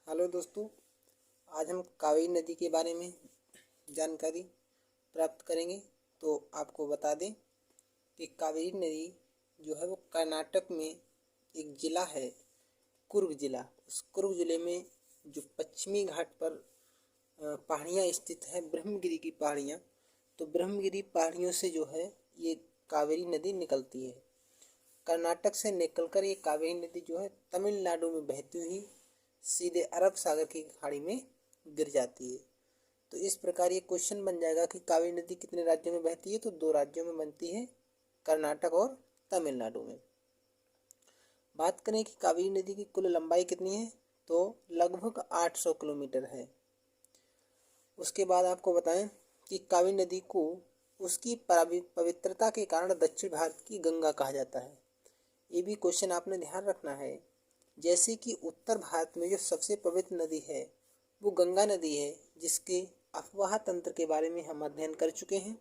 Hello दोस्तों, आज हम कावेरी नदी के बारे में जानकारी प्राप्त करेंगे। तो आपको बता दें कि कावेरी नदी जो है वो कर्नाटक में एक ज़िला है, कुर्ग ज़िला। उस कुर्ग ज़िले में जो पश्चिमी घाट पर पहाड़ियाँ स्थित है, ब्रह्मगिरी की पहाड़ियाँ। तो ब्रह्मगिरी पहाड़ियों से जो है ये कावेरी नदी निकलती है। कर्नाटक से निकलकर ये कावेरी नदी जो है तमिलनाडु में बहती हुई सीधे अरब सागर की खाड़ी में गिर जाती है। तो इस प्रकार ये क्वेश्चन बन जाएगा कि कावेरी नदी कितने राज्यों में बहती है। तो 2 राज्यों में बनती है, कर्नाटक और तमिलनाडु में। बात करें कि कावेरी नदी की कुल लंबाई कितनी है, तो लगभग 800 किलोमीटर है। उसके बाद आपको बताएं कि कावेरी नदी को उसकी पवित्रता के कारण दक्षिण भारत की गंगा कहा जाता है। ये भी क्वेश्चन आपने ध्यान रखना है। जैसे कि उत्तर भारत में जो सबसे पवित्र नदी है वो गंगा नदी है, जिसके अफवाह तंत्र के बारे में हम अध्ययन कर चुके हैं।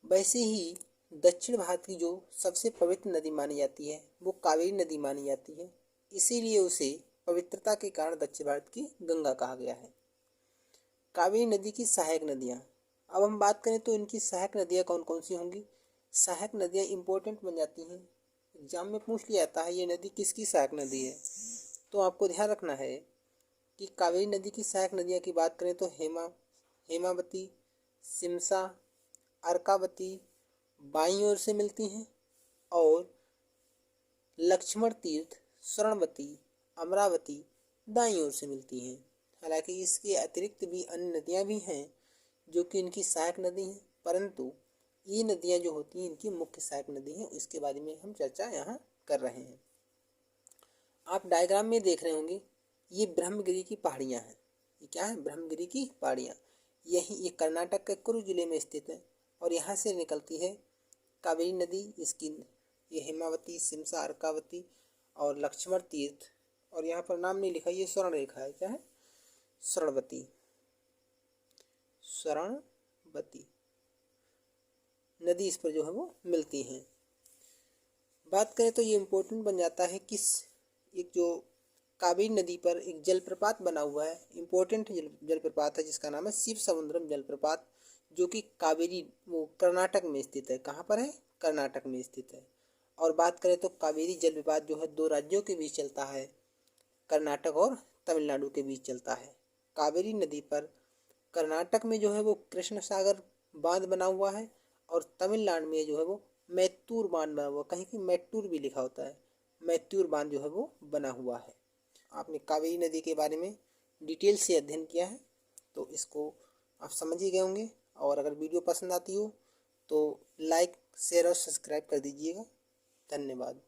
वैसे ही दक्षिण भारत की जो सबसे पवित्र नदी मानी जाती है वो कावेरी नदी मानी जाती है। इसीलिए उसे पवित्रता के कारण दक्षिण भारत की गंगा कहा गया है। कावेरी नदी की सहायक नदियाँ, अब हम बात करें तो इनकी सहायक नदियाँ कौन कौन सी होंगी। सहायक नदियाँ इम्पोर्टेंट बन जाती हैं, एग्जाम में पूछ लिया जाता है ये नदी किसकी सहायक नदी है। तो आपको ध्यान रखना है कि कावेरी नदी की सहायक नदियाँ की बात करें तो हेमावती, सिमसा, अर्कावती बाईं ओर से मिलती हैं, और लक्ष्मण तीर्थ, स्वर्णवती, अमरावती दाईं ओर से मिलती हैं। हालांकि इसके अतिरिक्त भी अन्य नदियाँ भी हैं जो कि इनकी सहायक नदी हैं, परंतु ये नदियाँ जो होती हैं इनकी मुख्य सहायक नदी हैं। इसके बारे में हम चर्चा यहाँ कर रहे हैं। आप डायग्राम में देख रहे होंगे, ये ब्रह्मगिरी की पहाड़ियाँ हैं। ये क्या है? ब्रह्मगिरी की पहाड़ियाँ। ये कर्नाटक के कुर्ग जिले में स्थित है और यहाँ से निकलती है कावेरी नदी। इसकी ये हेमावती, सिमसा, अर्कावती और लक्ष्मण तीर्थ, और यहाँ पर नाम नहीं लिखा, ये स्वर्ण रेखा है। क्या है? स्वर्णवती नदी इस पर जो है वो मिलती हैं। बात करें तो ये इम्पोर्टेंट बन जाता है कि एक जो कावेरी नदी पर एक जलप्रपात बना हुआ है, इम्पोर्टेंट जलप्रपात है, जिसका नाम है शिव समुद्रम जलप्रपात, जो कि कावेरी वो कर्नाटक में स्थित है। कहाँ पर है? कर्नाटक में स्थित है। और बात करें तो कावेरी जलप्रपात जो है 2 राज्यों के बीच चलता है, कर्नाटक और तमिलनाडु के बीच चलता है। कावेरी नदी पर कर्नाटक में जो है वो कृष्ण सागर बांध बना हुआ है, और तमिलनाडु में जो है वो मैत्तूर बांध बना हुआ, कहीं की मैट्टूर भी लिखा होता है, मैत्तूर बांध जो है वो बना हुआ है। आपने कावेरी नदी के बारे में डिटेल से अध्ययन किया है, तो इसको आप समझ ही गए होंगे। और अगर वीडियो पसंद आती हो तो लाइक, शेयर और सब्सक्राइब कर दीजिएगा। धन्यवाद।